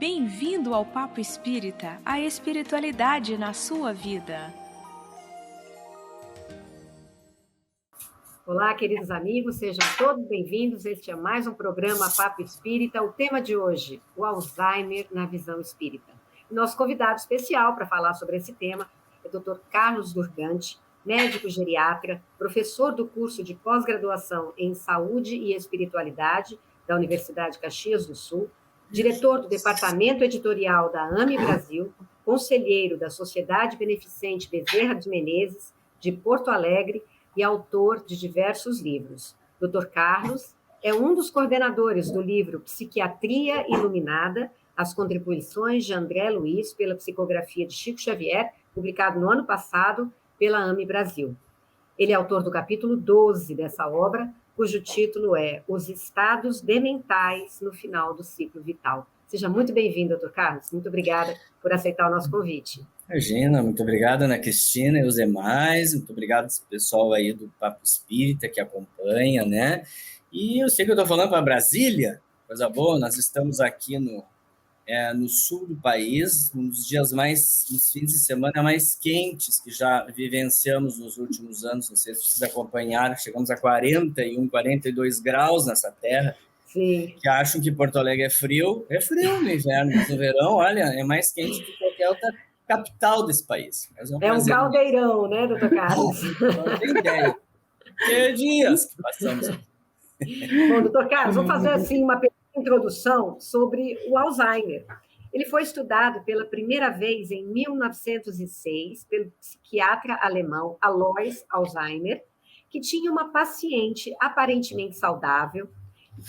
Bem-vindo ao Papo Espírita, a espiritualidade na sua vida. Olá, queridos amigos, sejam todos bem-vindos. Este é mais um programa Papo Espírita. O tema de hoje, o Alzheimer na visão espírita. E nosso convidado especial para falar sobre esse tema é o Dr. Carlos Durgante, médico geriatra, professor do curso de pós-graduação em Saúde e Espiritualidade da Universidade de Caxias do Sul, diretor do Departamento Editorial da AME Brasil, conselheiro da Sociedade Beneficente Bezerra de Menezes, de Porto Alegre, e autor de diversos livros. Dr. Carlos é um dos coordenadores do livro Psiquiatria Iluminada, as contribuições de André Luiz pela psicografia de Chico Xavier, publicado no ano passado pela AME Brasil. Ele é autor do capítulo 12 dessa obra, cujo título é Os Estados Dementais no Final do Ciclo Vital. Seja muito bem-vindo, Dr. Carlos. Muito obrigada por aceitar o nosso convite. Imagina, muito obrigado, Ana Cristina e os demais, muito obrigado ao pessoal aí do Papo Espírita que acompanha, né? E eu sei que eu estou falando para Brasília, coisa boa, nós estamos aqui no sul do país, nos fins de semana mais quentes que já vivenciamos nos últimos anos, não sei se vocês acompanharam, chegamos a 41, 42 graus nessa terra. Sim. Que acham que Porto Alegre é frio no inverno, mas no verão, olha, é mais quente que qualquer outra capital desse país. É um caldeirão, né, doutor Carlos? Não tem ideia. Que dias que passamos aqui. Bom, doutor Carlos, vou fazer assim uma introdução sobre o Alzheimer. Ele foi estudado pela primeira vez em 1906 pelo psiquiatra alemão Alois Alzheimer, que tinha uma paciente aparentemente saudável,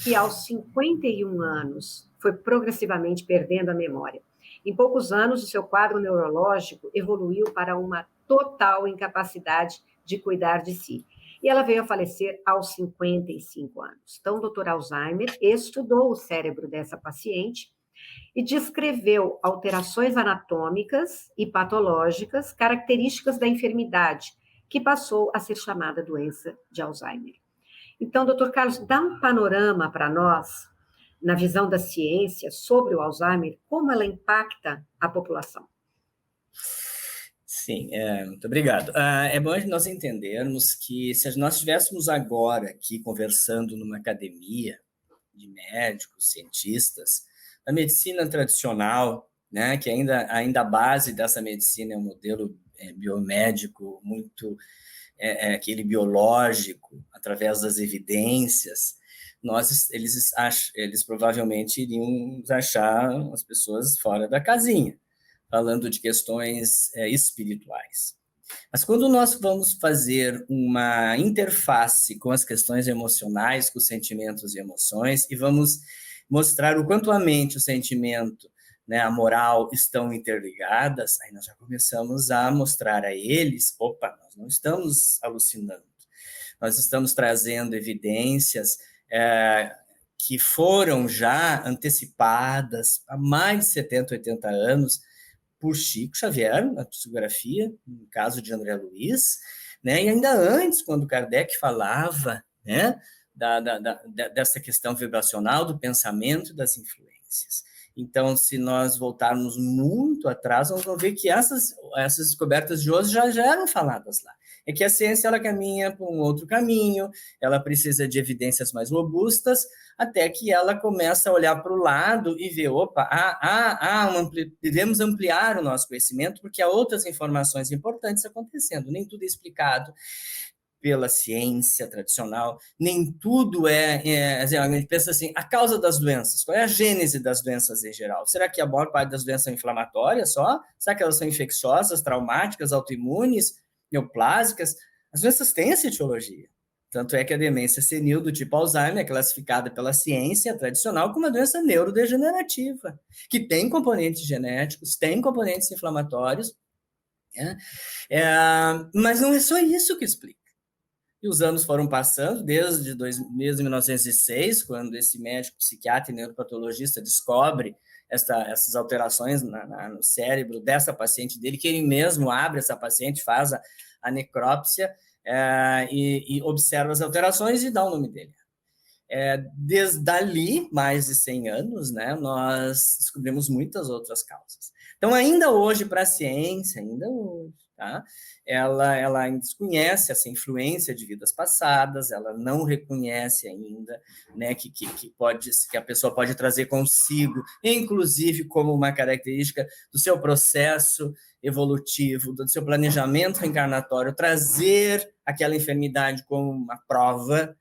que aos 51 anos foi progressivamente perdendo a memória. Em poucos anos, o seu quadro neurológico evoluiu para uma total incapacidade de cuidar de si. E ela veio a falecer aos 55 anos. Então, o Dr. Alzheimer estudou o cérebro dessa paciente e descreveu alterações anatômicas e patológicas características da enfermidade, que passou a ser chamada doença de Alzheimer. Então, doutor Carlos, dá um panorama para nós, na visão da ciência, sobre o Alzheimer, como ela impacta a população. Sim, muito obrigado. É bom nós entendermos que se nós estivéssemos agora aqui conversando numa academia de médicos, cientistas, a medicina tradicional, né, que ainda a base dessa medicina é um modelo biomédico muito... aquele biológico, através das evidências, eles provavelmente iriam achar as pessoas fora da casinha, falando de questões espirituais. Mas quando nós vamos fazer uma interface com as questões emocionais, com os sentimentos e emoções, e vamos mostrar o quanto a mente, o sentimento, né, a moral estão interligadas, aí nós já começamos a mostrar a eles, opa, nós não estamos alucinando, nós estamos trazendo evidências que foram já antecipadas há mais de 70, 80 anos por Chico Xavier, na psicografia, no caso de André Luiz, né, e ainda antes, quando Kardec falava, né, dessa questão vibracional, do pensamento, das influências. Então, se nós voltarmos muito atrás, nós vamos ver que essas descobertas de hoje já eram faladas lá. É que a ciência, ela caminha por um outro caminho, ela precisa de evidências mais robustas, até que ela começa a olhar para o lado e ver, opa, devemos ampliar o nosso conhecimento, porque há outras informações importantes acontecendo, nem tudo é explicado pela ciência tradicional, nem tudo a gente pensa assim, a causa das doenças, qual é a gênese das doenças em geral? Será que a maior parte das doenças são inflamatórias só? Será que elas são infecciosas, traumáticas, autoimunes, neoplásicas? As doenças têm essa etiologia. Tanto é que a demência senil do tipo Alzheimer é classificada pela ciência tradicional como uma doença neurodegenerativa, que tem componentes genéticos, tem componentes inflamatórios, mas não é só isso que explica. E os anos foram passando, desde 1906, quando esse médico psiquiatra e neuropatologista descobre essas alterações no cérebro dessa paciente dele, que ele mesmo abre essa paciente, faz a necrópsia e observa as alterações e dá o nome dele. desde ali, mais de 100 anos, né, nós descobrimos muitas outras causas. Então, ainda hoje, para a ciência, ainda hoje, tá? Ela desconhece essa influência de vidas passadas, ela não reconhece ainda, né, que a pessoa pode trazer consigo, inclusive como uma característica do seu processo evolutivo, do seu planejamento reencarnatório, trazer aquela enfermidade como uma prova,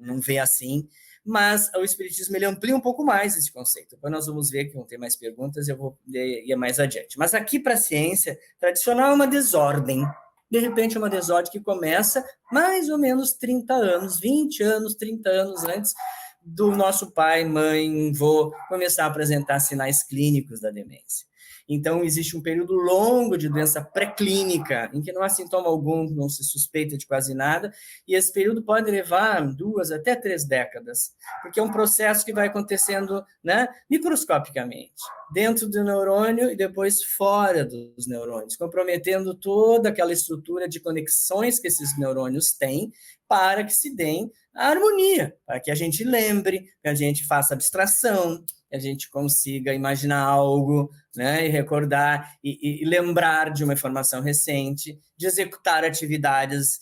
não vê assim, mas o Espiritismo ele amplia um pouco mais esse conceito. Depois nós vamos ver que vão ter mais perguntas, eu vou ir mais adiante. Mas aqui para a ciência tradicional é uma desordem. De repente, uma desordem que começa mais ou menos 30 anos, 20 anos, 30 anos antes do nosso pai, mãe, vô começar a apresentar sinais clínicos da demência. Então, existe um período longo de doença pré-clínica, em que não há sintoma algum, não se suspeita de quase nada, e esse período pode levar 2 até 3 décadas, porque é um processo que vai acontecendo, né, microscopicamente, dentro do neurônio e depois fora dos neurônios, comprometendo toda aquela estrutura de conexões que esses neurônios têm para que se deem a harmonia, para que a gente lembre, que a gente faça abstração, que a gente consiga imaginar algo, né, e recordar e lembrar de uma informação recente, de executar atividades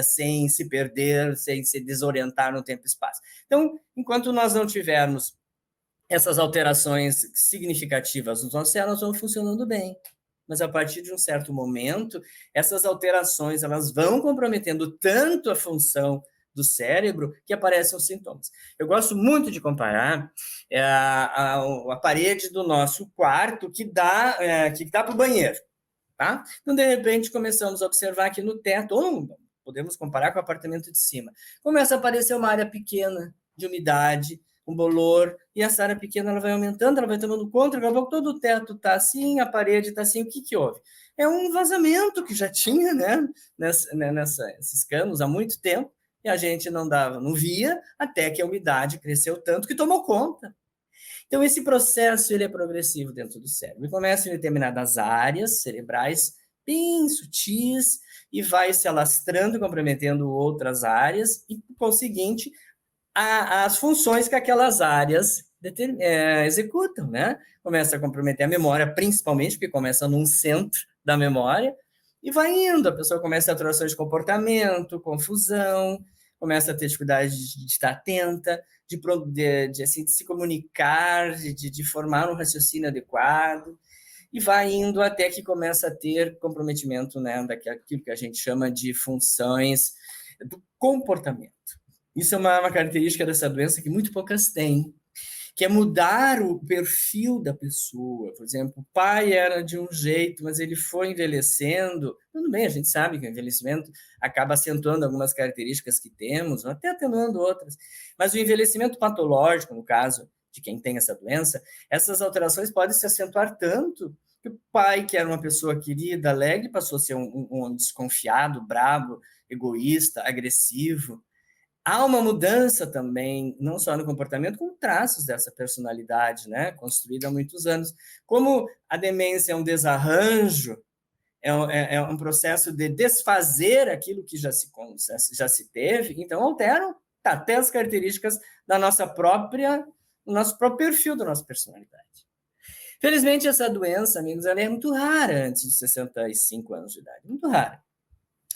sem se perder, sem se desorientar no tempo e espaço. Então, enquanto nós não tivermos essas alterações significativas nos nossos cérebros, vão funcionando bem. Mas a partir de um certo momento, essas alterações elas vão comprometendo tanto a função do cérebro que aparecem os sintomas. Eu gosto muito de comparar a parede do nosso quarto que dá para o banheiro. Tá? Então, de repente, começamos a observar aqui no teto, ou podemos comparar com o apartamento de cima, começa a aparecer uma área pequena de umidade, um bolor, e essa área pequena ela vai aumentando, ela vai tomando conta, daqui a pouco todo o teto está assim, a parede está assim, o que houve? É um vazamento que já tinha, né, nesses canos há muito tempo, e a gente não via, até que a umidade cresceu tanto que tomou conta. Então, esse processo ele é progressivo dentro do cérebro. Ele começa em determinadas áreas cerebrais bem sutis e vai se alastrando, comprometendo outras áreas e, por conseguinte, as funções que aquelas áreas executam, né? Começa a comprometer a memória, principalmente, porque começa num centro da memória, e vai indo. A pessoa começa a ter alterações de comportamento, confusão, começa a ter dificuldade de estar atenta, de se comunicar, de formar um raciocínio adequado, e vai indo até que começa a ter comprometimento, né, daquilo que a gente chama de funções do comportamento. Isso é uma característica dessa doença que muito poucas têm, que é mudar o perfil da pessoa. Por exemplo, o pai era de um jeito, mas ele foi envelhecendo. Tudo bem, a gente sabe que o envelhecimento acaba acentuando algumas características que temos, até atenuando outras. Mas o envelhecimento patológico, no caso de quem tem essa doença, essas alterações podem se acentuar tanto que o pai, que era uma pessoa querida, alegre, passou a ser um desconfiado, bravo, egoísta, agressivo. Há uma mudança também, não só no comportamento, com traços dessa personalidade, né, construída há muitos anos. Como a demência é um desarranjo, é um processo de desfazer aquilo que já se teve, então alteram até as características do nosso próprio perfil da nossa personalidade. Felizmente, essa doença, amigos, ela é muito rara antes dos 65 anos de idade, muito rara.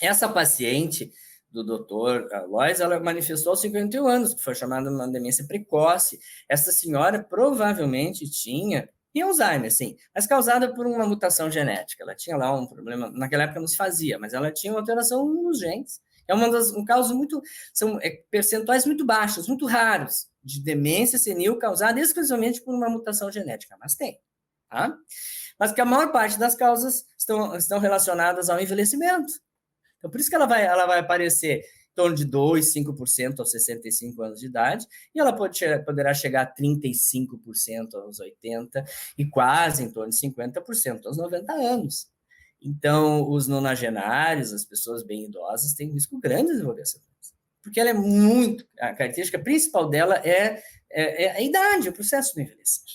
Essa paciente do Dr. Lois, ela manifestou aos 51 anos, que foi chamada de uma demência precoce. Essa senhora provavelmente tinha Alzheimer, sim, mas causada por uma mutação genética. Ela tinha lá um problema, naquela época não se fazia, mas ela tinha uma alteração nos genes. É um caso são percentuais muito baixos, muito raros, de demência senil causada exclusivamente por uma mutação genética, mas tem, tá? Mas que a maior parte das causas estão relacionadas ao envelhecimento. Então, por isso que ela vai aparecer em torno de 2%, 5% aos 65 anos de idade, e ela poderá chegar a 35% aos 80% e quase em torno de 50% aos 90 anos. Então, os nonagenários, as pessoas bem idosas, têm um risco grande de desenvolver essa doença. Porque ela a característica principal dela é a idade, o processo do envelhecimento.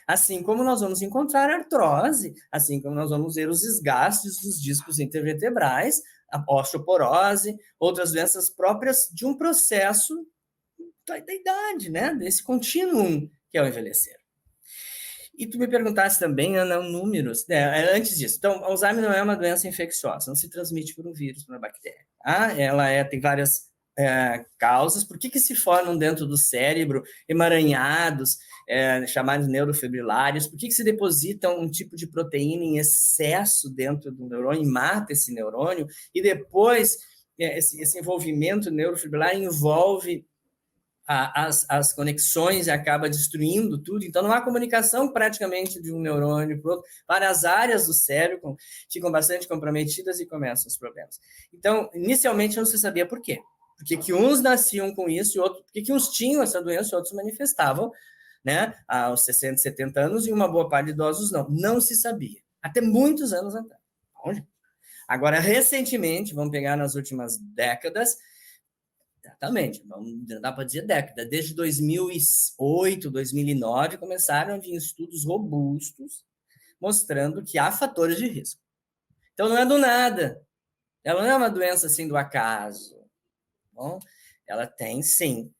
Assim como nós vamos encontrar artrose, assim como nós vamos ver os desgastes dos discos intervertebrais, a osteoporose, outras doenças próprias de um processo da idade, né? Desse contínuo que é o envelhecer. E tu me perguntasse também, Ana, números. Antes disso, então, Alzheimer não é uma doença infecciosa, não se transmite por um vírus, por uma bactéria. Ela tem várias causas. Por que se formam dentro do cérebro emaranhados, chamados neurofibrilários? Por que se depositam um tipo de proteína em excesso dentro do neurônio e mata esse neurônio? E depois, esse envolvimento neurofibrilar envolve as conexões e acaba destruindo tudo. Então, não há comunicação praticamente de um neurônio para o outro. Várias áreas do cérebro ficam bastante comprometidas e começam os problemas. Então, inicialmente, não se sabia por quê. Por que uns nasciam com isso e outros, por que uns tinham essa doença e outros manifestavam, né, aos 60, 70 anos, e uma boa parte de idosos não. Não se sabia. Até muitos anos atrás. Agora, recentemente, vamos pegar nas últimas décadas, exatamente, não dá para dizer década, desde 2008, 2009, começaram a vir estudos robustos mostrando que há fatores de risco. Então, não é do nada. Ela não é uma doença assim do acaso. Bom, ela tem, sim,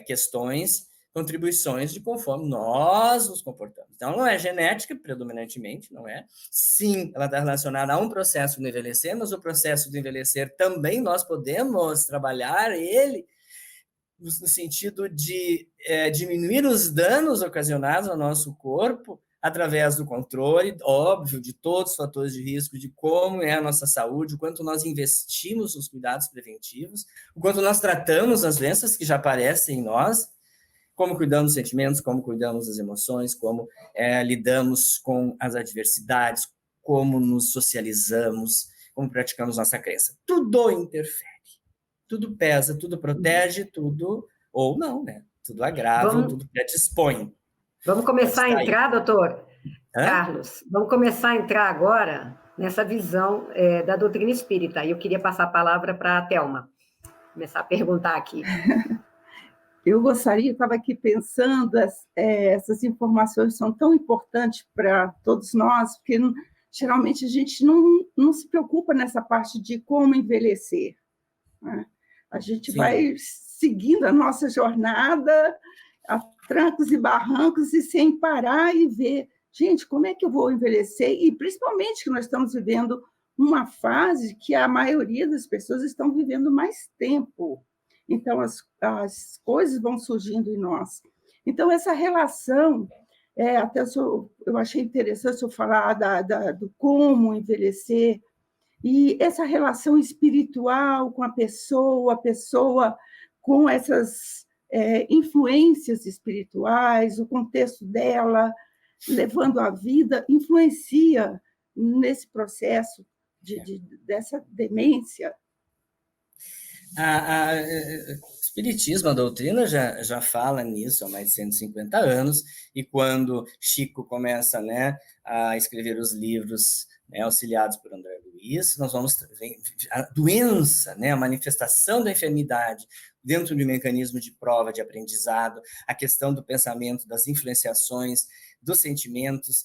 questões, contribuições de conforme nós nos comportamos. Então, não é genética, predominantemente, não é. Sim, ela está relacionada a um processo de envelhecer, mas o processo de envelhecer também nós podemos trabalhar ele no sentido de diminuir os danos ocasionados ao nosso corpo através do controle, óbvio, de todos os fatores de risco, de como é a nossa saúde, o quanto nós investimos nos cuidados preventivos, o quanto nós tratamos as doenças que já aparecem em nós, como cuidamos dos sentimentos, como cuidamos das emoções, como lidamos com as adversidades, como nos socializamos, como praticamos nossa crença. Tudo interfere, tudo pesa, tudo protege, tudo, ou não, né? Tudo agrava, tudo predispõe. Vamos começar a entrar, doutor Carlos, vamos começar a entrar agora nessa visão da doutrina espírita. E eu queria passar a palavra para a Thelma, começar a perguntar aqui. Eu gostaria, estava aqui pensando, essas informações são tão importantes para todos nós, porque geralmente a gente não se preocupa nessa parte de como envelhecer, né? A gente vai seguindo a nossa jornada, a trancos e barrancos, e sem parar e ver, gente, como é que eu vou envelhecer? E principalmente que nós estamos vivendo uma fase que a maioria das pessoas estão vivendo mais tempo. Então, as coisas vão surgindo em nós. Então, essa relação, até eu achei interessante eu falar do como envelhecer, e essa relação espiritual com a pessoa com essas influências espirituais, o contexto dela, levando a vida, influencia nesse processo dessa demência. O Espiritismo, a doutrina, já fala nisso há mais de 150 anos, e quando Chico começa, né, a escrever os livros, né, auxiliados por André Luiz, nós vamos ver a doença, né, a manifestação da enfermidade dentro de um mecanismo de prova, de aprendizado, a questão do pensamento, das influenciações, dos sentimentos.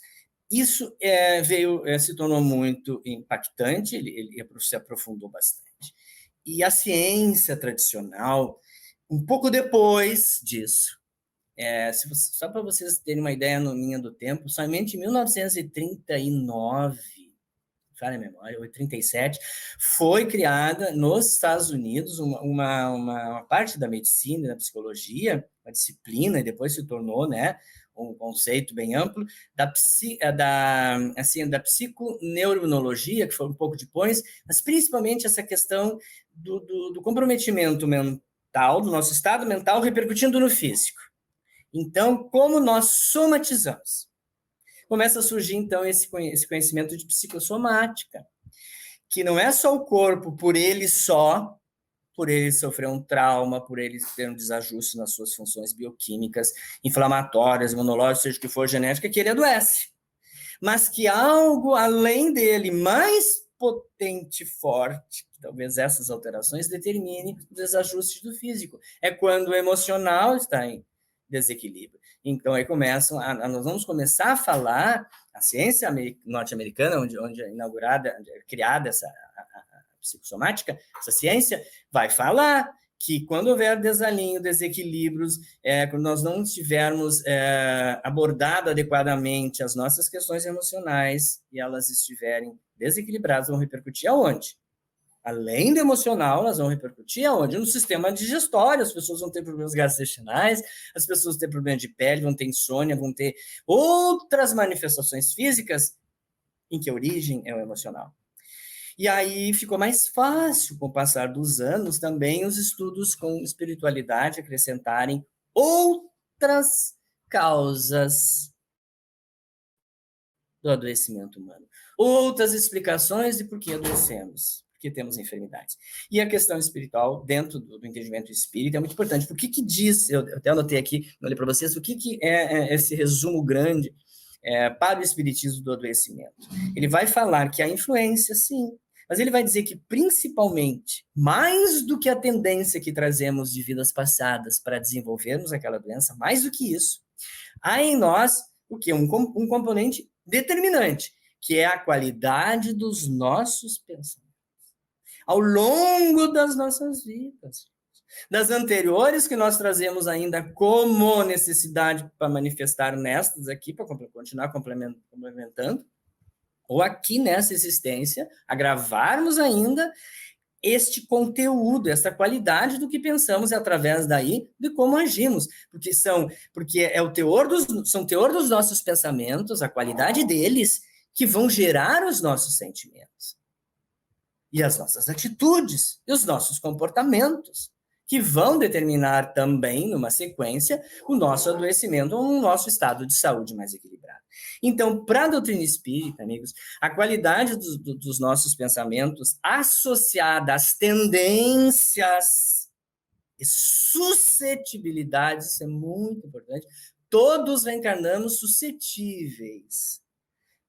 Isso se tornou muito impactante, ele se aprofundou bastante. E a ciência tradicional, um pouco depois disso, só para vocês terem uma ideia no linha do tempo, somente em 1939, falha a memória, 1937, foi criada nos Estados Unidos uma parte da medicina e da psicologia, uma disciplina, e depois se tornou, né, um conceito bem amplo, da psiconeuroimunologia, que foi um pouco depois, mas principalmente essa questão do comprometimento mental, do nosso estado mental, repercutindo no físico. Então, como nós somatizamos? Começa a surgir, então, esse conhecimento de psicossomática, que não é só o corpo por ele sofrer um trauma, por ele ter um desajuste nas suas funções bioquímicas, inflamatórias, imunológicas, seja o que for, genética, que ele adoece. Mas que algo além dele, mais potente, forte, que talvez essas alterações determinem o desajuste do físico. É quando o emocional está em desequilíbrio. Então, aí nós vamos começar a falar, a ciência norte-americana, onde é inaugurada, criada essa psicossomática, essa ciência, vai falar que quando houver desalinho, desequilíbrios, quando nós não tivermos abordado adequadamente as nossas questões emocionais e elas estiverem desequilibradas, vão repercutir aonde? Além do emocional, elas vão repercutir aonde? No sistema digestório, as pessoas vão ter problemas gastrointestinais, as pessoas vão ter problemas de pele, vão ter insônia, vão ter outras manifestações físicas em que a origem é o emocional. E aí ficou mais fácil, com o passar dos anos, também os estudos com espiritualidade acrescentarem outras causas do adoecimento humano, outras explicações de por que adoecemos, porque temos enfermidades. E a questão espiritual, dentro do entendimento espírita, é muito importante. Por que diz, eu até anotei aqui, olhei para vocês, o que é esse resumo grande para o espiritismo do adoecimento? Ele vai falar que a influência, sim, mas ele vai dizer que, principalmente, mais do que a tendência que trazemos de vidas passadas para desenvolvermos aquela doença, mais do que isso, há em nós o quê? Um componente determinante, que é a qualidade dos nossos pensamentos. Ao longo das nossas vidas, das anteriores que nós trazemos ainda como necessidade para manifestar nestas aqui, para continuar complementando, ou aqui nessa existência, agravarmos ainda este conteúdo, essa qualidade do que pensamos e através daí de como agimos, porque é o teor são o teor dos nossos pensamentos, a qualidade deles que vão gerar os nossos sentimentos e as nossas atitudes e os nossos comportamentos, que vão determinar também, numa sequência, o nosso adoecimento ou o nosso estado de saúde mais equilibrado. Então, para a doutrina espírita, amigos, a qualidade dos nossos pensamentos associada às tendências e suscetibilidades, isso é muito importante, todos reencarnamos suscetíveis,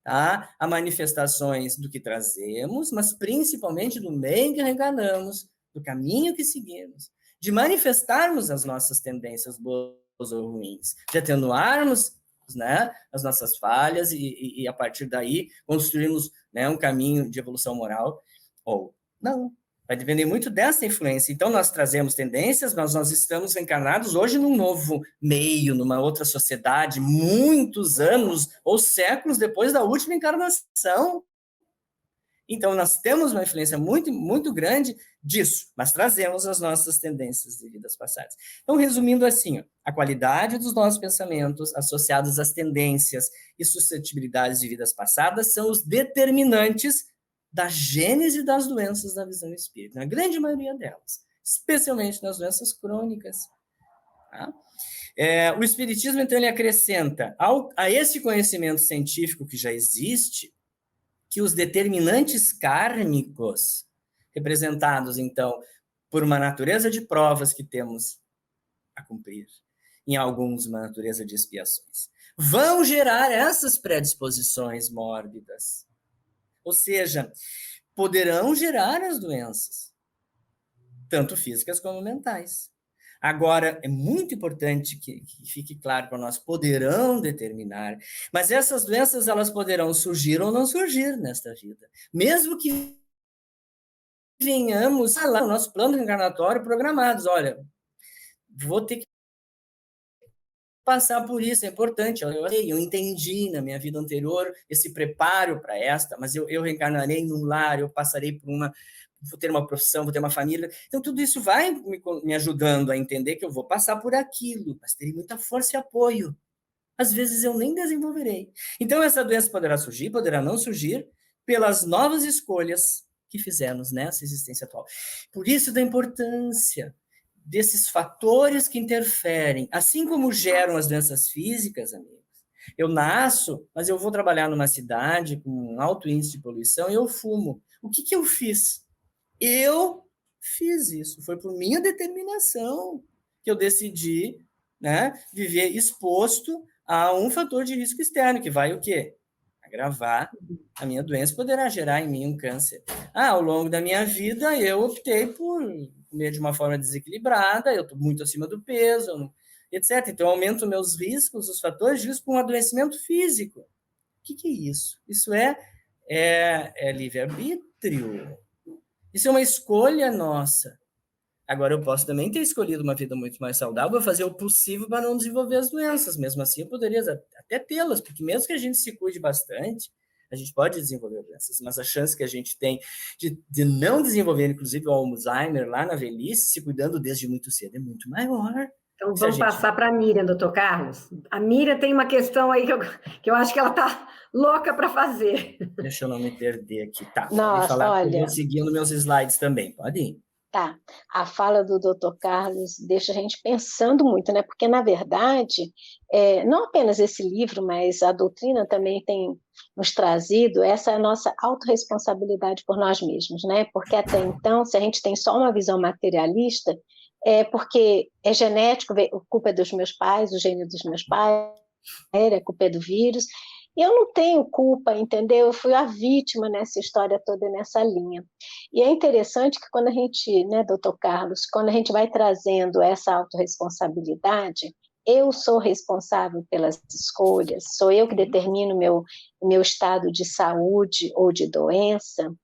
tá? A manifestações do que trazemos, mas principalmente do meio que reencarnamos, do caminho que seguimos, de manifestarmos as nossas tendências boas ou ruins, de atenuarmos, né, as nossas falhas e a partir daí construirmos, né, um caminho de evolução moral ou não. Vai depender muito dessa influência. Então, nós trazemos tendências, mas nós estamos encarnados hoje num novo meio, numa outra sociedade, muitos anos ou séculos depois da última encarnação. Então, nós temos uma influência muito, muito grande disso, mas trazemos as nossas tendências de vidas passadas. Então, resumindo assim, a qualidade dos nossos pensamentos associados às tendências e suscetibilidades de vidas passadas são os determinantes da gênese das doenças da visão espírita, na grande maioria delas, especialmente nas doenças crônicas. Tá? O espiritismo, então, ele acrescenta a esse conhecimento científico que já existe, que os determinantes kármicos, representados, então, por uma natureza de provas que temos a cumprir, em alguns, uma natureza de expiações, vão gerar essas predisposições mórbidas. Ou seja, poderão gerar as doenças, tanto físicas como mentais. Agora, é muito importante que fique claro para nós, poderão determinar, mas essas doenças, elas poderão surgir ou não surgir nesta vida. Mesmo que venhamos lá no nosso plano reencarnatório programados, olha, vou ter que passar por isso, é importante, eu entendi na minha vida anterior esse preparo para esta, mas eu reencarnarei num lar, eu passarei por vou ter uma profissão, vou ter uma família, então tudo isso vai me ajudando a entender que eu vou passar por aquilo, mas terei muita força e apoio. Às vezes eu nem desenvolverei. Então essa doença poderá surgir, poderá não surgir, pelas novas escolhas que fizemos nessa existência atual. Por isso da importância desses fatores que interferem, assim como geram as doenças físicas, amigos. Eu nasço, mas eu vou trabalhar numa cidade com um alto índice de poluição e eu fumo. O que eu fiz? Eu fiz isso. Foi por minha determinação que eu decidi, né, viver exposto a um fator de risco externo, que vai o quê? Agravar a minha doença, poderá gerar em mim um câncer. Ao longo da minha vida, eu optei por comer de uma forma desequilibrada, eu estou muito acima do peso, etc. Então, eu aumento meus riscos, os fatores de risco com um adoecimento físico. O que é isso? Isso é livre-arbítrio. Isso é uma escolha nossa. Agora, eu posso também ter escolhido uma vida muito mais saudável, fazer o possível para não desenvolver as doenças. Mesmo assim, eu poderia até tê-las, porque mesmo que a gente se cuide bastante, a gente pode desenvolver doenças, mas a chance que a gente tem de não desenvolver, inclusive, o Alzheimer lá na velhice, se cuidando desde muito cedo, é muito maior. Então, vamos passar para a Miriam, doutor Carlos. A Miriam tem uma questão aí que eu acho que ela está louca para fazer. Deixa eu não me perder aqui. Tá, Nossa, pode falar, olha, eu vou seguindo meus slides também, pode ir. Tá, a fala do Dr. Carlos deixa a gente pensando muito, né? Porque, na verdade, não apenas esse livro, mas a doutrina também tem nos trazido essa nossa autorresponsabilidade por nós mesmos, né? Porque até então, se a gente tem só uma visão materialista, é porque é genético, a culpa é dos meus pais, o gênio dos meus pais, a culpa é do vírus. Eu não tenho culpa, entendeu? Eu fui a vítima nessa história toda, nessa linha. E é interessante que quando a gente, né, doutor Carlos, quando a gente vai trazendo essa autorresponsabilidade, eu sou responsável pelas escolhas, sou eu que determino o meu estado de saúde ou de doença.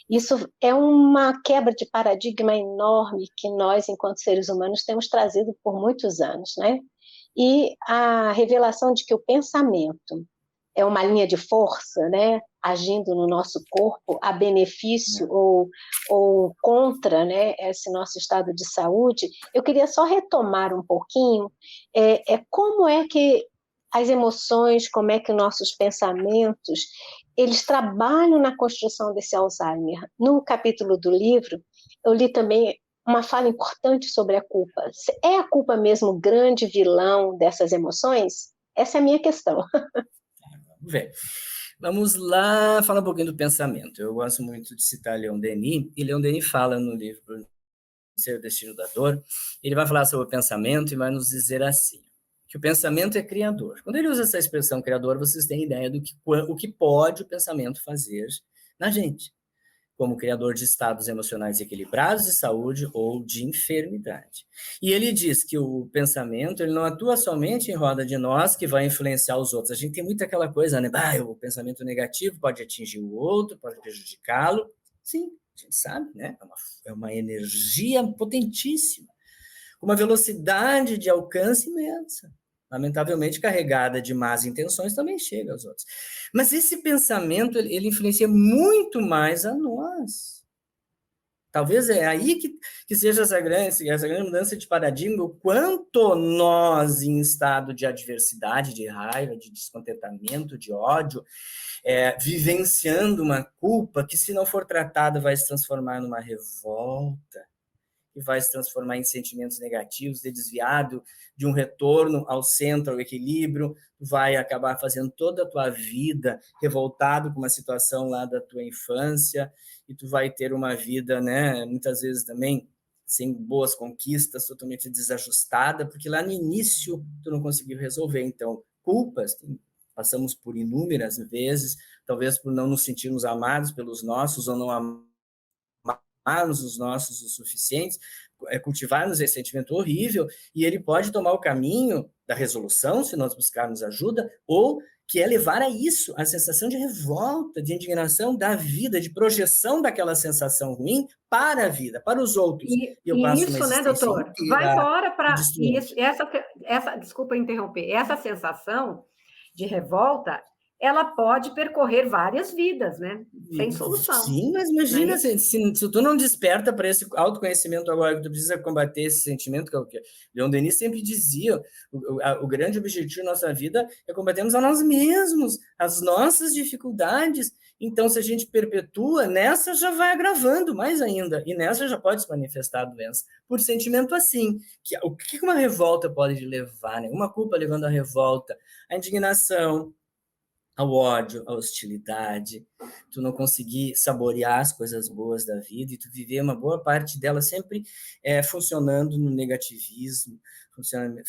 Isso é uma quebra de paradigma enorme que nós, enquanto seres humanos, temos trazido por muitos anos, né? E a revelação de que o pensamento é uma linha de força, né, agindo no nosso corpo a benefício ou contra, né, esse nosso estado de saúde. Eu queria só retomar um pouquinho como é que as emoções, como é que nossos pensamentos, eles trabalham na construção desse Alzheimer. No capítulo do livro, eu li também uma fala importante sobre a culpa. É a culpa mesmo o grande vilão dessas emoções? Essa é a minha questão. Vamos ver. Vamos lá falar um pouquinho do pensamento. Eu gosto muito de citar Leon Denis, e Leon Denis fala no livro Ser o Destino da Dor, ele vai falar sobre o pensamento e vai nos dizer assim, que o pensamento é criador. Quando ele usa essa expressão criador, vocês têm ideia do que pode o pensamento fazer na gente, como criador de estados emocionais equilibrados de saúde ou de enfermidade. E ele diz que o pensamento, ele não atua somente em roda de nós, que vai influenciar os outros. A gente tem muito aquela coisa, né? O pensamento negativo pode atingir o outro, pode prejudicá-lo. Sim, a gente sabe, né? É uma energia potentíssima, com uma velocidade de alcance imensa. Lamentavelmente carregada de más intenções, também chega aos outros. Mas esse pensamento, ele influencia muito mais a nós. Talvez é aí que seja essa grande mudança de paradigma, o quanto nós, em estado de adversidade, de raiva, de descontentamento, de ódio, vivenciando uma culpa que, se não for tratada, vai se transformar numa revolta, que vai se transformar em sentimentos negativos, de desviado de um retorno ao centro, ao equilíbrio, vai acabar fazendo toda a tua vida revoltado com uma situação lá da tua infância, e tu vai ter uma vida, né, muitas vezes também sem boas conquistas, totalmente desajustada, porque lá no início tu não conseguiu resolver. Então, culpas, passamos por inúmeras vezes, talvez por não nos sentirmos amados pelos nossos, ou não amarmos os nossos o suficientes, cultivarmos esse sentimento horrível, e ele pode tomar o caminho da resolução, se nós buscarmos ajuda, ou que é levar a isso, a sensação de revolta, de indignação da vida, de projeção daquela sensação ruim para a vida, para os outros. E isso, né, doutor? Vai embora para isso. Desculpa interromper, essa sensação de revolta, ela pode percorrer várias vidas, né? Sem solução. Sim, mas imagina, se tu não desperta para esse autoconhecimento agora, que tu precisa combater esse sentimento, que é o que Leon Denis sempre dizia, o grande objetivo da nossa vida é combatermos a nós mesmos, as nossas dificuldades. Então, se a gente perpetua, nessa já vai agravando mais ainda, e nessa já pode se manifestar a doença. Por sentimento assim, o que uma revolta pode levar, né? Uma culpa levando à revolta, a indignação, ao ódio, à hostilidade, tu não conseguir saborear as coisas boas da vida e tu viver uma boa parte dela sempre funcionando no negativismo,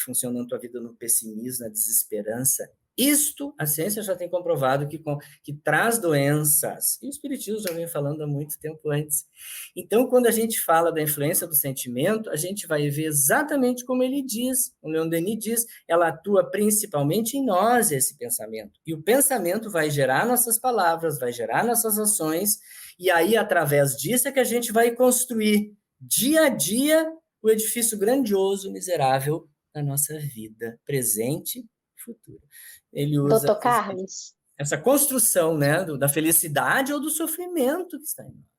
funcionando tua vida no pessimismo, na desesperança. Isto, a ciência já tem comprovado que traz doenças, e o espiritismo já vem falando há muito tempo antes. Então, quando a gente fala da influência do sentimento, a gente vai ver exatamente como ele diz, o Leon Denis diz, ela atua principalmente em nós, esse pensamento. E o pensamento vai gerar nossas palavras, vai gerar nossas ações, e aí, através disso, é que a gente vai construir dia a dia o edifício grandioso, miserável da nossa vida, presente e futura. Ele usa Doutor Carlos, essa construção, né, da felicidade ou do sofrimento que está em nós.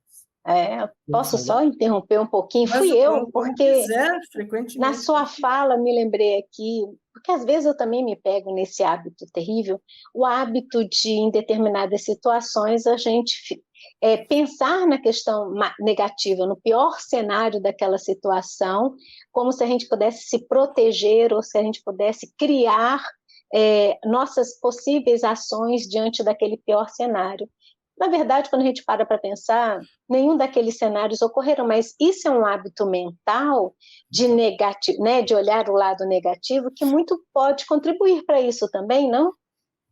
posso só interromper um pouquinho? Mas Fui eu, porque frequentemente. na sua fala me lembrei aqui, porque às vezes eu também me pego nesse hábito terrível, o hábito de, em determinadas situações, a gente pensar na questão negativa, no pior cenário daquela situação, como se a gente pudesse se proteger ou se a gente pudesse criar nossas possíveis ações diante daquele pior cenário. Na verdade, quando a gente para pensar, nenhum daqueles cenários ocorreram, mas isso é um hábito mental de negativo, né, de olhar o lado negativo, que muito pode contribuir para isso também, não?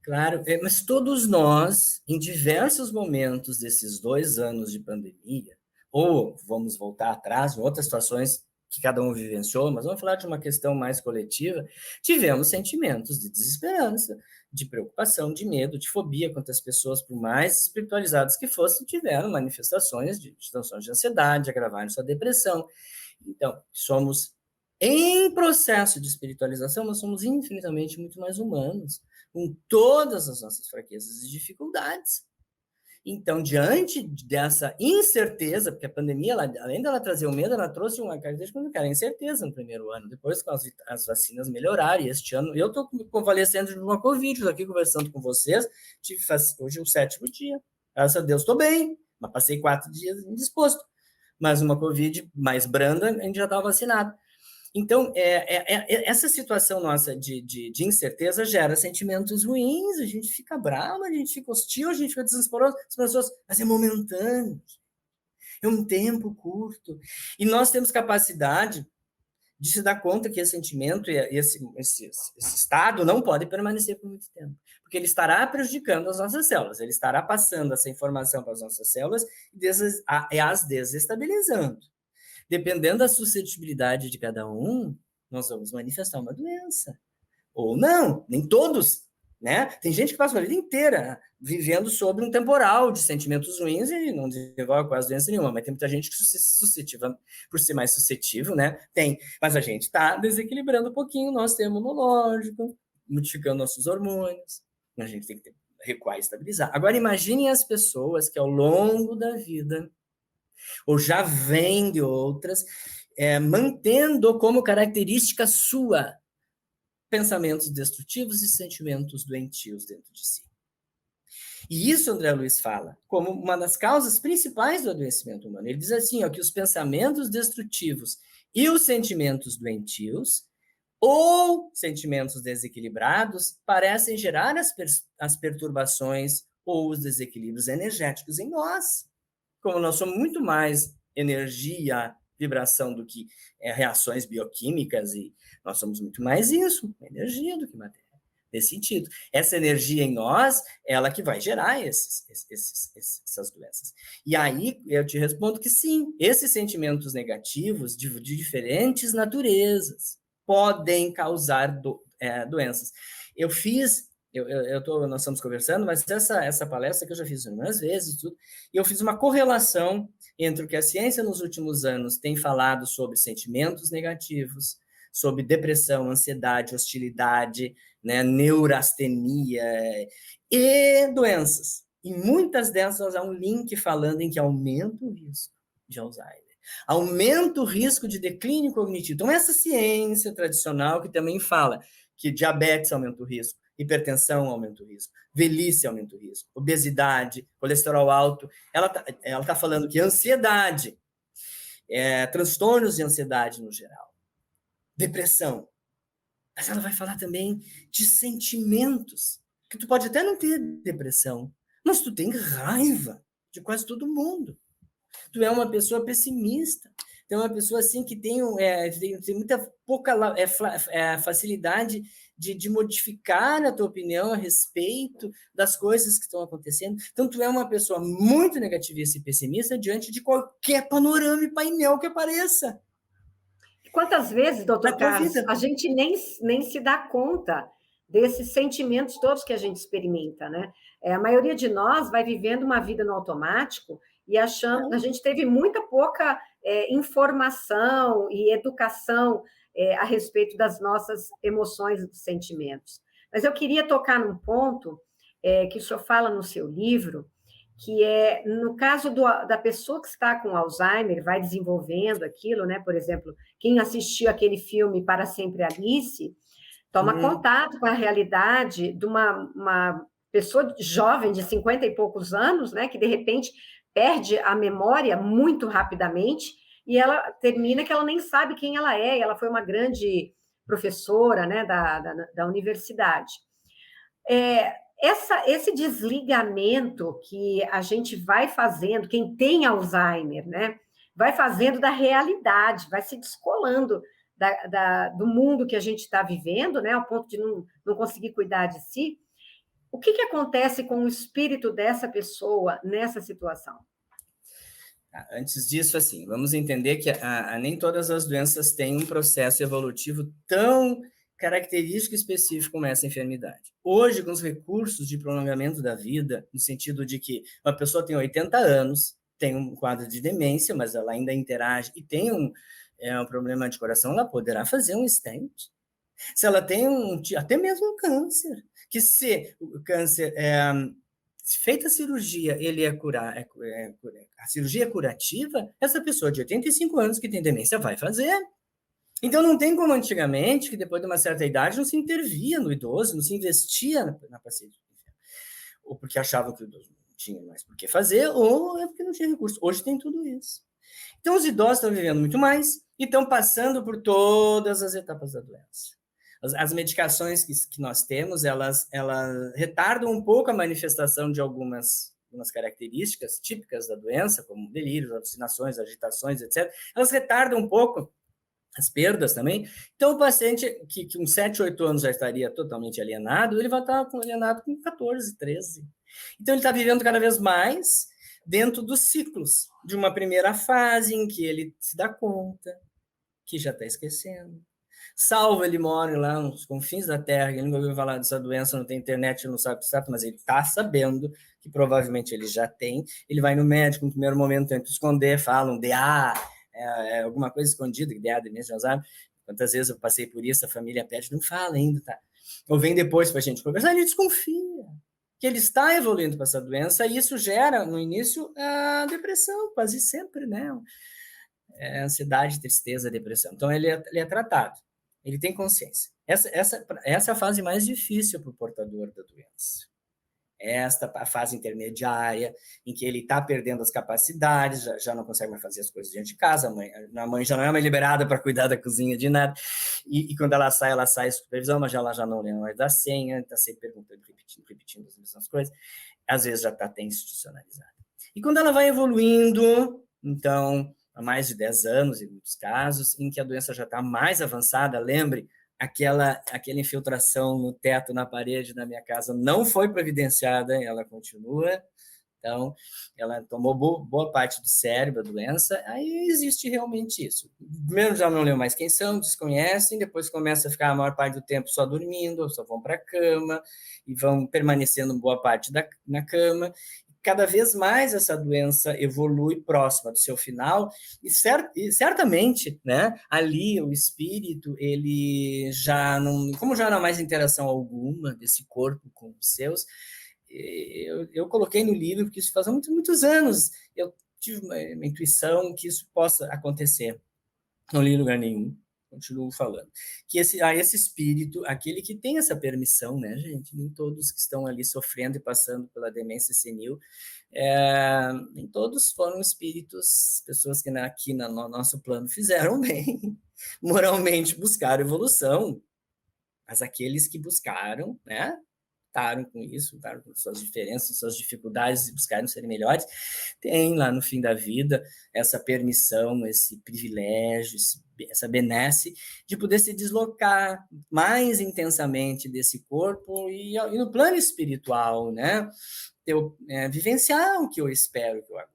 Claro, mas todos nós, em diversos momentos desses 2 anos de pandemia, ou vamos voltar atrás, em outras situações que cada um vivenciou, mas vamos falar de uma questão mais coletiva, tivemos sentimentos de desesperança, de preocupação, de medo, de fobia, quantas pessoas, por mais espiritualizadas que fossem, tiveram manifestações de situações de ansiedade, agravaram sua depressão. Então, somos em processo de espiritualização, nós somos infinitamente muito mais humanos, com todas as nossas fraquezas e dificuldades. Então, diante dessa incerteza, porque a pandemia, além dela trazer o medo, ela trouxe uma característica que era a incerteza no primeiro ano, depois com as vacinas melhoraram, e este ano, eu estou convalescendo de uma Covid, estou aqui conversando com vocês, hoje é o 7º dia, graças a Deus estou bem, mas passei 4 dias indisposto, mas uma Covid mais branda, a gente já estava vacinado. Então, essa situação nossa de incerteza gera sentimentos ruins, a gente fica bravo, a gente fica hostil, a gente fica desesperoso, as pessoas, mas é momentâneo, é um tempo curto. E nós temos capacidade de se dar conta que esse sentimento e esse estado não pode permanecer por muito tempo, porque ele estará prejudicando as nossas células, ele estará passando essa informação para as nossas células e as desestabilizando. Dependendo da suscetibilidade de cada um, nós vamos manifestar uma doença. Ou não, nem todos, né? Tem gente que passa a vida inteira vivendo sobre um temporal de sentimentos ruins e não desenvolve quase doença nenhuma, mas tem muita gente que suscetível, por ser mais suscetível, né? Tem, mas a gente está desequilibrando um pouquinho o nosso sistema imunológico, modificando nossos hormônios, a gente tem que recuar e estabilizar. Agora, imaginem as pessoas que ao longo da vida ou já vem de outras, mantendo como característica sua pensamentos destrutivos e sentimentos doentios dentro de si. E isso André Luiz fala como uma das causas principais do adoecimento humano. Ele diz assim, que os pensamentos destrutivos e os sentimentos doentios ou sentimentos desequilibrados parecem gerar as perturbações ou os desequilíbrios energéticos em nós. Como nós somos muito mais energia, vibração do que reações bioquímicas, e nós somos muito mais isso, energia do que matéria, nesse sentido. Essa energia em nós, ela que vai gerar essas doenças. E aí, eu te respondo que sim, esses sentimentos negativos de diferentes naturezas podem causar doenças. Nós estamos conversando, mas essa palestra que eu já fiz algumas vezes, eu fiz uma correlação entre o que a ciência nos últimos anos tem falado sobre sentimentos negativos, sobre depressão, ansiedade, hostilidade, né, neurastenia e doenças. E muitas dessas há um link falando em que aumenta o risco de Alzheimer, aumenta o risco de declínio cognitivo. Então, essa ciência tradicional que também fala que diabetes aumenta o risco, hipertensão aumenta o risco, velhice aumenta o risco, obesidade, colesterol alto. Ela tá falando que ansiedade, transtornos de ansiedade no geral, depressão. Mas ela vai falar também de sentimentos, que tu pode até não ter depressão, mas tu tem raiva de quase todo mundo. Tu é uma pessoa pessimista, tu é uma pessoa assim que tem muita pouca facilidade de modificar a tua opinião a respeito das coisas que estão acontecendo. Então, tu é uma pessoa muito negativista e pessimista diante de qualquer panorama e painel que apareça. Quantas vezes, doutor Carlos, a gente nem se dá conta desses sentimentos todos que a gente experimenta, né? A maioria de nós vai vivendo uma vida no automático e achando, a gente teve muita pouca informação e educação a respeito das nossas emoções e dos sentimentos. Mas eu queria tocar num ponto que o senhor fala no seu livro, que é, no caso da pessoa que está com Alzheimer, vai desenvolvendo aquilo, né? Por exemplo, quem assistiu aquele filme Para Sempre Alice, toma contato com a realidade de uma pessoa jovem de 50 e poucos anos, né? Que, de repente, perde a memória muito rapidamente e ela termina que ela nem sabe quem ela é, e ela foi uma grande professora, né, da universidade. Esse desligamento que a gente vai fazendo, quem tem Alzheimer, né, vai fazendo da realidade, vai se descolando do mundo que a gente está vivendo, né, ao ponto de não conseguir cuidar de si. O que acontece com o espírito dessa pessoa nessa situação? Antes disso, assim, vamos entender que nem todas as doenças têm um processo evolutivo tão característico e específico como essa enfermidade. Hoje, com os recursos de prolongamento da vida, no sentido de que uma pessoa tem 80 anos, tem um quadro de demência, mas ela ainda interage e tem um problema de coração, ela poderá fazer um stent. Se ela tem até mesmo um câncer, que se o câncer feita a cirurgia, a cirurgia é curativa, essa pessoa de 85 anos que tem demência vai fazer. Então, não tem como antigamente, que depois de uma certa idade não se intervia no idoso, não se investia na paciente. Ou porque achavam que o idoso não tinha mais por que fazer, ou é porque não tinha recurso. Hoje tem tudo isso. Então, os idosos estão vivendo muito mais e estão passando por todas as etapas da doença. As medicações que nós temos, elas retardam um pouco a manifestação de algumas características típicas da doença, como delírios, alucinações, agitações, etc. Elas retardam um pouco as perdas também. Então, o paciente que com 7, 8 anos já estaria totalmente alienado, ele vai estar alienado com 14, 13. Então, ele está vivendo cada vez mais dentro dos ciclos de uma primeira fase em que ele se dá conta que já está esquecendo. Salvo ele mora lá nos confins da Terra, ele nunca ouviu falar dessa doença, não tem internet, ele não sabe o que está, mas ele está sabendo que provavelmente ele já tem. Ele vai no médico, no primeiro momento tenta esconder, falam DA, alguma coisa escondida, DA, demência de Alzheimer. Quantas vezes eu passei por isso, a família pede, não fala ainda, tá? Ou vem depois para a gente conversar, ele desconfia que ele está evoluindo para essa doença, e isso gera, no início, a depressão, quase sempre, né? Ansiedade, tristeza, depressão. Então, ele é tratado. Ele tem consciência. Essa é a fase mais difícil para o portador da doença. A fase intermediária, em que ele está perdendo as capacidades, já não consegue mais fazer as coisas dentro de casa, a mãe já não é mais liberada para cuidar da cozinha de nada, e quando ela sai supervisão, mas ela já não lembra mais da senha, está sempre perguntando, repetindo as mesmas coisas, às vezes já está até institucionalizada. E quando ela vai evoluindo, então, há mais de 10 anos, em muitos casos, em que a doença já está mais avançada, lembre, aquela infiltração no teto, na parede da minha casa não foi providenciada, ela continua, então, ela tomou boa parte do cérebro, a doença, aí existe realmente isso. Primeiro já não lembram mais quem são, desconhecem, depois começa a ficar a maior parte do tempo só dormindo, só vão para a cama, e vão permanecendo boa parte na cama. Cada vez mais essa doença evolui próxima do seu final, e certamente, né, ali o espírito, ele já não, como já não há mais interação alguma desse corpo com os seus, eu coloquei no livro, porque isso faz muitos anos, eu tive uma intuição que isso possa acontecer, não li em lugar nenhum, continuo falando, que esse espírito, aquele que tem essa permissão, né, gente, nem todos que estão ali sofrendo e passando pela demência senil, nem todos foram espíritos, pessoas que aqui no nosso plano fizeram bem, moralmente buscaram evolução, mas aqueles que buscaram, né, lutaram com isso, lutaram com suas diferenças, suas dificuldades, e buscaram serem melhores, tem lá no fim da vida essa permissão, esse privilégio, essa benesse de poder se deslocar mais intensamente desse corpo e no plano espiritual, né? Vivenciar o que eu espero, que eu aguardo.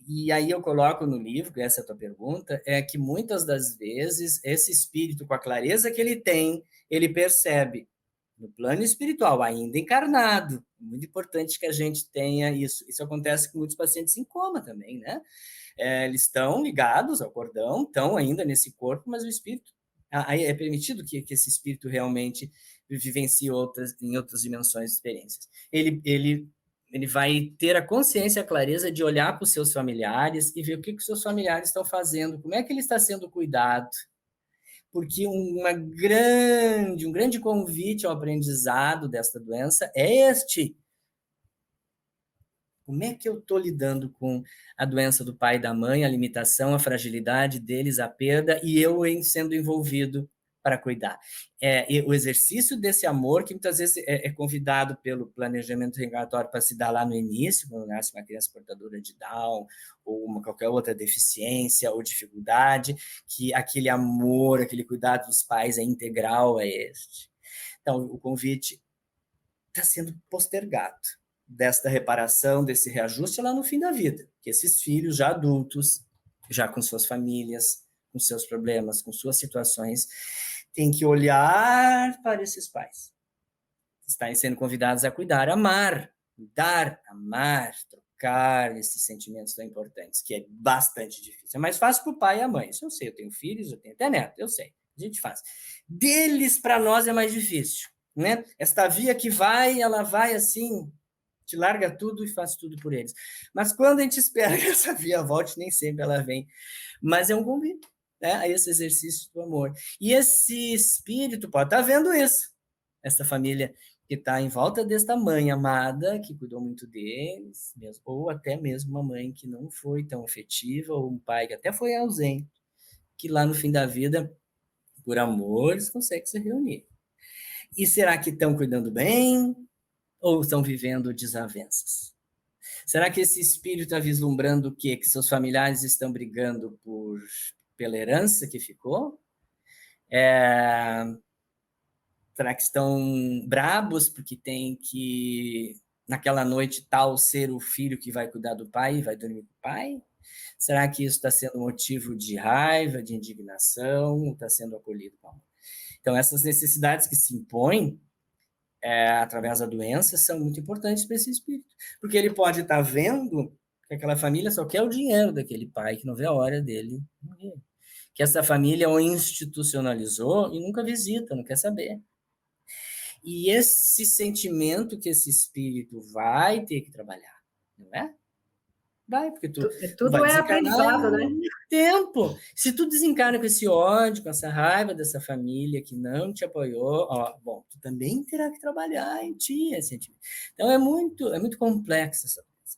E aí eu coloco no livro, que essa é a tua pergunta, é que muitas das vezes esse espírito, com a clareza que ele tem, ele percebe no plano espiritual, ainda encarnado. Muito importante que a gente tenha isso. Isso acontece com muitos pacientes em coma também, né? Eles estão ligados ao cordão, estão ainda nesse corpo, mas o espírito, aí é permitido que esse espírito realmente vivencie em outras dimensões de experiências. Ele vai ter a consciência, a clareza de olhar para os seus familiares e ver o que os seus familiares estão fazendo, como é que ele está sendo cuidado, porque um grande convite ao aprendizado desta doença é este. Como é que eu estou lidando com a doença do pai e da mãe, a limitação, a fragilidade deles, a perda, e eu sendo envolvido para cuidar? O exercício desse amor, que muitas vezes é convidado pelo planejamento reencarnatório para se dar lá no início, quando nasce uma criança portadora de Down, ou qualquer outra deficiência ou dificuldade, que aquele amor, aquele cuidado dos pais é integral a este. Então, o convite está sendo postergado, desta reparação, desse reajuste lá no fim da vida, que esses filhos já adultos, já com suas famílias, com seus problemas, com suas situações, têm que olhar para esses pais, estarem sendo convidados a cuidar, amar, cuidar, amar, trocar esses sentimentos tão importantes, que é bastante difícil. É mais fácil para o pai e a mãe, isso eu sei, eu tenho filhos, eu tenho até neto, eu sei, a gente faz. Deles, para nós, é mais difícil, né? Esta via que vai, ela vai assim, te larga tudo e faz tudo por eles. Mas quando a gente espera que essa via volte, nem sempre ela vem. Mas é um convite, né, a esse exercício do amor. E esse espírito pode estar vendo isso. Essa família que está em volta desta mãe amada, que cuidou muito deles, mesmo, ou até mesmo uma mãe que não foi tão afetiva, ou um pai que até foi ausente, que lá no fim da vida, por amor, eles conseguem se reunir. E será que estão cuidando bem? Ou estão vivendo desavenças? Será que esse espírito está vislumbrando o quê? Que seus familiares estão brigando pela herança que ficou? Será que estão brabos porque tem que, naquela noite, tal ser o filho que vai cuidar do pai e vai dormir com o pai? Será que isso está sendo motivo de raiva, de indignação, ou está sendo acolhido com amor? Então, essas necessidades que se impõem através da doença, são muito importantes para esse espírito. Porque ele pode estar vendo que aquela família só quer o dinheiro daquele pai, que não vê a hora dele morrer. Que essa família o institucionalizou e nunca visita, não quer saber. E esse sentimento que esse espírito vai ter que trabalhar, não é? Vai, porque tu vai aprendizado, né? Tempo. Se tu desencarna com esse ódio, com essa raiva dessa família que não te apoiou, bom, tu também terá que trabalhar em ti esse sentimento. Então, é muito complexa essa coisa.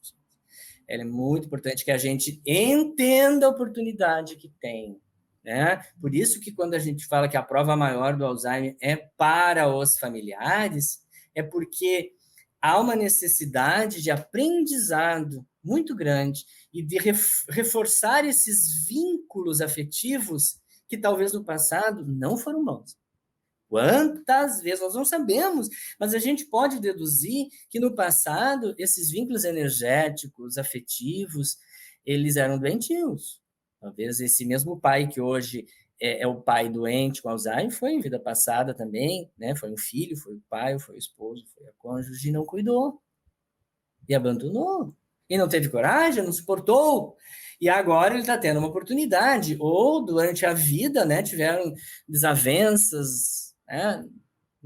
É muito importante que a gente entenda a oportunidade que tem, né? Por isso que quando a gente fala que a prova maior do Alzheimer é para os familiares, é porque há uma necessidade de aprendizado muito grande e de reforçar esses vínculos afetivos que talvez no passado não foram bons. Quantas vezes nós não sabemos, mas a gente pode deduzir que no passado esses vínculos energéticos, afetivos, eles eram doentios. Talvez esse mesmo pai que hoje é o pai doente com Alzheimer foi em vida passada também, né? Foi um filho, foi o pai, foi o esposo, foi a cônjuge e não cuidou e abandonou. E não teve coragem, não suportou. E agora ele está tendo uma oportunidade. Ou durante a vida, né, tiveram desavenças, né,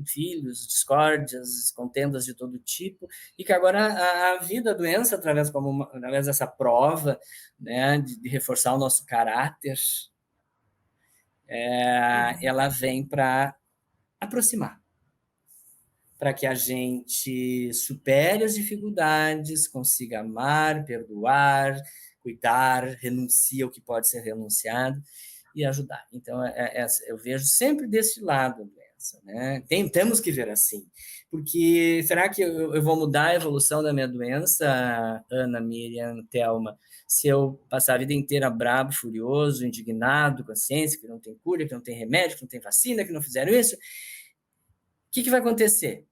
filhos, discórdias, contendas de todo tipo, e que agora a vida, a doença, através dessa prova, né, de reforçar o nosso caráter, ela vem para aproximar, para que a gente supere as dificuldades, consiga amar, perdoar, cuidar, renuncie ao que pode ser renunciado e ajudar. Então, eu vejo sempre desse lado a doença, né? Temos que ver assim, porque será que eu vou mudar a evolução da minha doença, Ana, Miriam, Thelma, se eu passar a vida inteira bravo, furioso, indignado com a ciência, que não tem cura, que não tem remédio, que não tem vacina, que não fizeram isso? O que vai acontecer?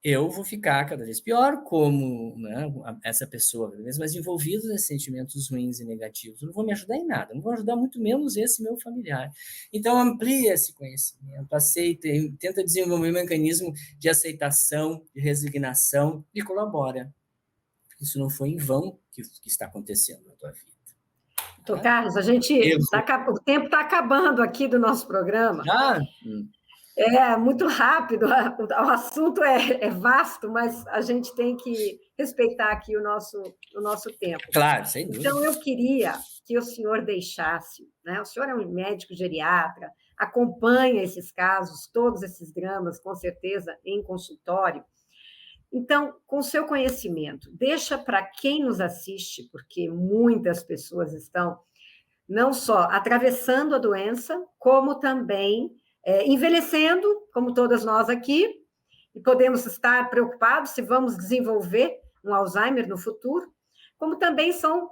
eu vou ficar cada vez pior como, né, essa pessoa, cada vez mais envolvida em sentimentos ruins e negativos. Eu não vou me ajudar em nada, não vou ajudar muito menos esse meu familiar. Então, amplia esse conhecimento, aceita, tenta desenvolver um mecanismo de aceitação, de resignação e colabora. Isso não foi em vão que está acontecendo na tua vida. Doutor Carlos, o tempo está acabando aqui do nosso programa. É muito rápido, o assunto é vasto, mas a gente tem que respeitar aqui o nosso tempo. Claro, sem dúvida. Então, eu queria que o senhor deixasse, né? O senhor é um médico geriatra, acompanha esses casos, todos esses dramas, com certeza, em consultório. Então, com o seu conhecimento, deixa para quem nos assiste, porque muitas pessoas estão não só atravessando a doença, como também envelhecendo, como todas nós aqui, e podemos estar preocupados se vamos desenvolver um Alzheimer no futuro, como também são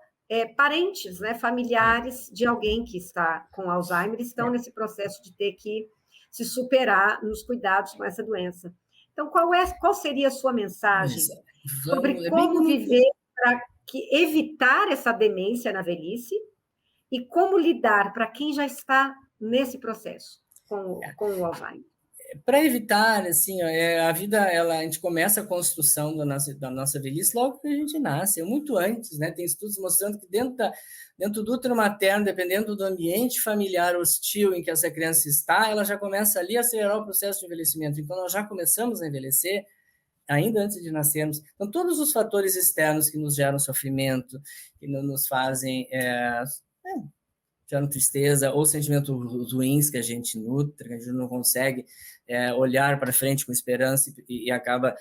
parentes, né, familiares de alguém que está com Alzheimer, estão nesse processo de ter que se superar nos cuidados com essa doença. Então, qual seria a sua mensagem sobre como viver para evitar essa demência na velhice e como lidar para quem já está nesse processo com o Alzheimer? Para evitar, assim, a vida, a gente começa a construção da nossa velhice logo que a gente nasce, muito antes, né? Tem estudos mostrando que dentro do útero materno, dependendo do ambiente familiar hostil em que essa criança está, ela já começa ali a acelerar o processo de envelhecimento. Então, nós já começamos a envelhecer ainda antes de nascermos. Então, todos os fatores externos que nos geram sofrimento, que nos fazem geram tristeza ou sentimentos ruins que a gente nutre, que a gente não consegue olhar para frente com esperança e acaba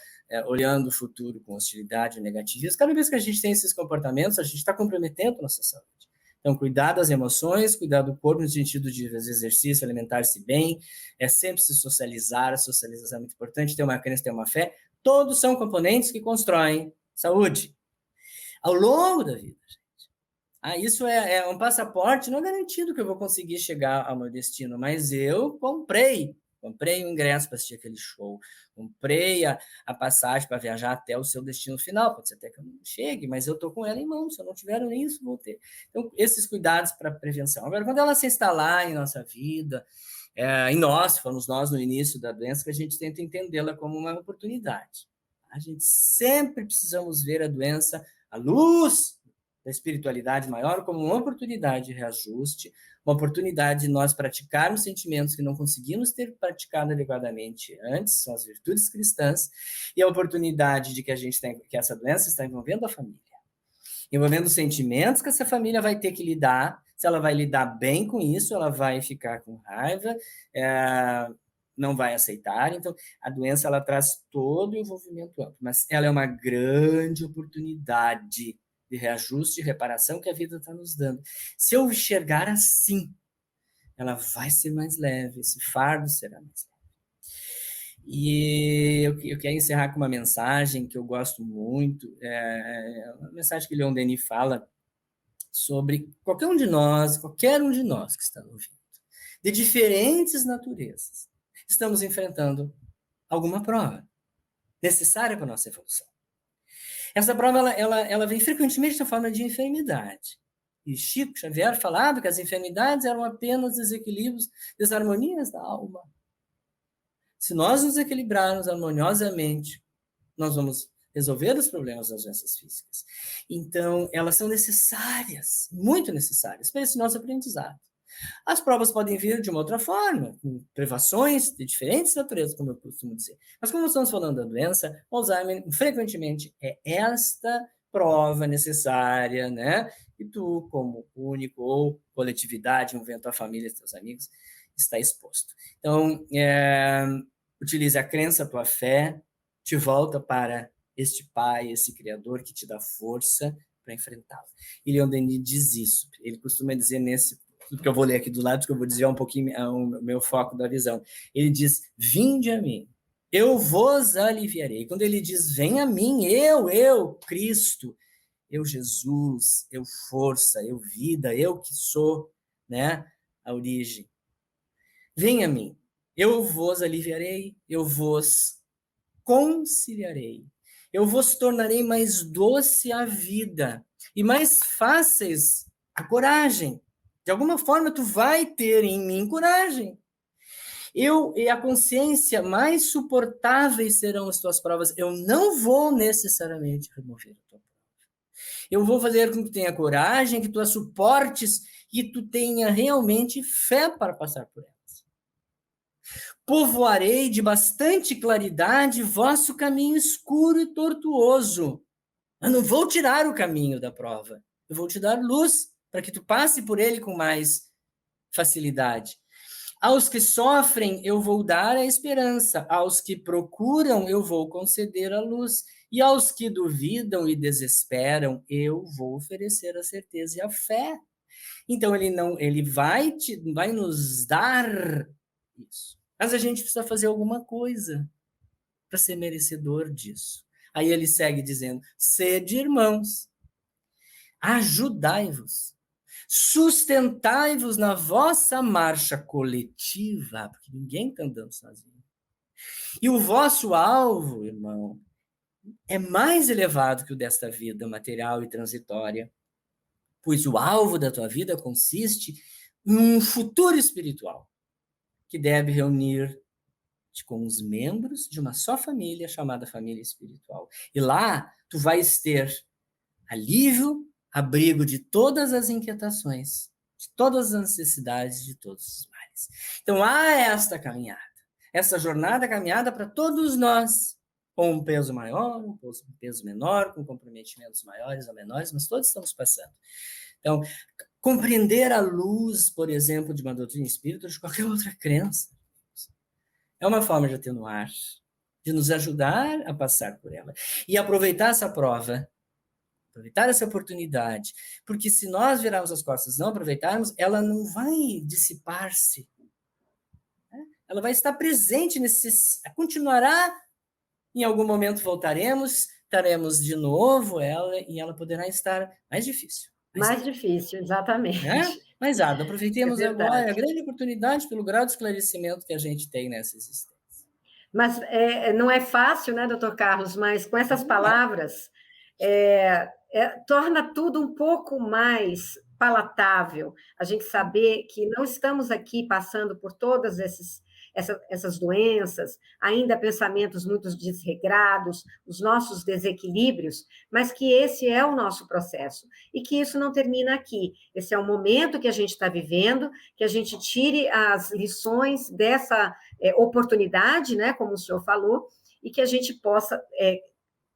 olhando o futuro com hostilidade negativa. Cada vez que a gente tem esses comportamentos, a gente está comprometendo a nossa saúde. Então, cuidar das emoções, cuidar do corpo no sentido de exercício, alimentar-se bem, sempre se socializar, a socialização é muito importante, ter uma crença, ter uma fé, todos são componentes que constroem saúde ao longo da vida. Isso é um passaporte, não é garantido que eu vou conseguir chegar ao meu destino, mas eu comprei o ingresso para assistir aquele show, comprei a passagem para viajar até o seu destino final, pode ser até que eu não chegue, mas eu estou com ela em mãos, se eu não tiver nem isso, vou ter. Então, esses cuidados para prevenção. Agora, quando ela se instalar em nossa vida, fomos nós no início da doença, que a gente tenta entendê-la como uma oportunidade. A gente sempre precisamos ver a doença à luz da espiritualidade maior como uma oportunidade de reajuste, uma oportunidade de nós praticarmos sentimentos que não conseguimos ter praticado adequadamente antes, são as virtudes cristãs, e a oportunidade de que essa doença está envolvendo a família, envolvendo sentimentos que essa família vai ter que lidar. Se ela vai lidar bem com isso, ela vai ficar com raiva, não vai aceitar. Então, a doença ela traz todo o envolvimento amplo, mas ela é uma grande oportunidade de reajuste e reparação que a vida está nos dando. Se eu enxergar assim, ela vai ser mais leve, esse fardo será mais leve. E eu quero encerrar com uma mensagem que eu gosto muito, uma mensagem que Leon Denis fala sobre qualquer um de nós que está ouvindo, de diferentes naturezas, estamos enfrentando alguma prova necessária para a nossa evolução. Essa prova ela vem frequentemente na forma de enfermidade. E Chico Xavier falava que as enfermidades eram apenas desequilíbrios, desarmonias da alma. Se nós nos equilibrarmos harmoniosamente, nós vamos resolver os problemas das doenças físicas. Então, elas são necessárias, muito necessárias, para esse nosso aprendizado. As provas podem vir de uma outra forma, com privações de diferentes naturezas, como eu costumo dizer. Mas como estamos falando da doença, o Alzheimer, frequentemente, é esta prova necessária, né? E tu, como único ou coletividade, envolvendo a família e teus amigos, está exposto. Então, utilize a crença, a tua fé, te volta para este Pai, esse Criador que te dá força para enfrentá-lo. E Leon Denis diz isso. Ele costuma dizer tudo que eu vou ler aqui do lado, que eu vou desviar um pouquinho o meu foco da visão. Ele diz, vinde a mim, eu vos aliviarei. Quando ele diz, vem a mim, eu, Cristo, eu, Jesus, eu, força, eu, vida, eu que sou, né, a origem. Vem a mim, eu vos aliviarei, eu vos conciliarei. Eu vos tornarei mais doce a vida e mais fáceis a coragem. De alguma forma, tu vai ter em mim coragem. Eu e a consciência, mais suportáveis serão as tuas provas. Eu não vou necessariamente remover a tua prova. Eu vou fazer com que tu tenha coragem, que tu a suportes e tu tenha realmente fé para passar por elas. Povoarei de bastante claridade vosso caminho escuro e tortuoso. Eu não vou tirar o caminho da prova. Eu vou te dar luz para que tu passe por ele com mais facilidade. Aos que sofrem, eu vou dar a esperança. Aos que procuram, eu vou conceder a luz. E aos que duvidam e desesperam, eu vou oferecer a certeza e a fé. Então, ele vai nos dar isso. Mas a gente precisa fazer alguma coisa para ser merecedor disso. Aí ele segue dizendo, sede irmãos, ajudai-vos, sustentai-vos na vossa marcha coletiva, porque ninguém está andando sozinho. E o vosso alvo, irmão, é mais elevado que o desta vida material e transitória, pois o alvo da tua vida consiste num futuro espiritual, que deve reunir-te com os membros de uma só família, chamada família espiritual. E lá, tu vais ter alívio, abrigo de todas as inquietações, de todas as necessidades, de todos os males. Então, há esta caminhada, essa jornada caminhada para todos nós, com um peso maior, um peso menor, com comprometimentos maiores ou menores, mas todos estamos passando. Então, compreender a luz, por exemplo, de uma doutrina espírita ou de qualquer outra crença, é uma forma de atenuar, de nos ajudar a passar por ela. E aproveitar essa prova, aproveitar essa oportunidade, porque se nós virarmos as costas e não aproveitarmos, ela não vai dissipar-se. Né? Ela vai estar presente, continuará, em algum momento voltaremos, estaremos de novo ela, e ela poderá estar mais difícil. Mais difícil, exatamente. Mas, aproveitemos agora a grande oportunidade pelo grau de esclarecimento que a gente tem nessa existência. Mas não é fácil, né, doutor Carlos? Mas com essas palavras, torna tudo um pouco mais palatável. A gente saber que não estamos aqui passando por todas essas doenças, ainda pensamentos muito desregrados, os nossos desequilíbrios, mas que esse é o nosso processo e que isso não termina aqui. Esse é o momento que a gente está vivendo, que a gente tire as lições dessa oportunidade, né, como o senhor falou, e que a gente possa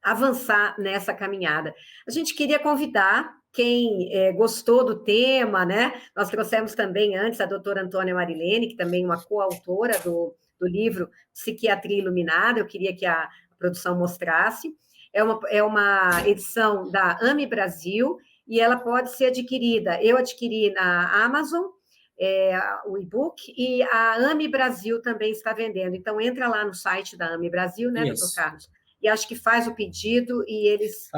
avançar nessa caminhada. A gente queria convidar quem gostou do tema, né? Nós trouxemos também antes a doutora Antônia Marilene, que também é uma coautora do livro Psiquiatria Iluminada, eu queria que a produção mostrasse. É uma edição da AME Brasil, e ela pode ser adquirida. Eu adquiri na Amazon, o e-book, e a AME Brasil também está vendendo. Então, entra lá no site da AME Brasil, né, doutor Carlos? E acho que faz o pedido e eles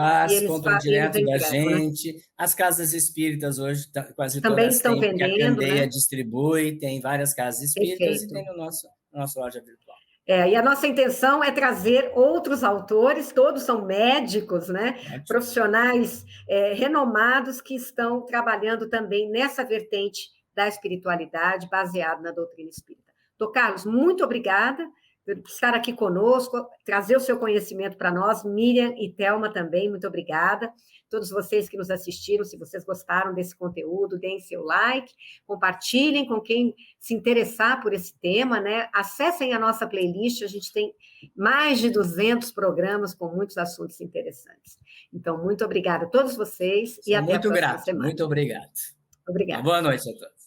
compram direto da gente. Né? As casas espíritas hoje, quase também todas estão têm, vendendo, a Candeia, né? Distribui, tem várias casas espíritas. Perfeito. E tem no nosso loja virtual. E a nossa intenção é trazer outros autores, todos são médicos, né? Profissionais renomados que estão trabalhando também nessa vertente da espiritualidade, baseado na doutrina espírita. Doutor Carlos, muito obrigada por estar aqui conosco, trazer o seu conhecimento para nós. Miriam e Thelma também, muito obrigada. Todos vocês que nos assistiram, se vocês gostaram desse conteúdo, deem seu like, compartilhem com quem se interessar por esse tema, né? Acessem a nossa playlist, a gente tem mais de 200 programas com muitos assuntos interessantes. Então, muito obrigada a todos vocês e até a próxima semana. Muito obrigado. Obrigada. Boa noite a todos.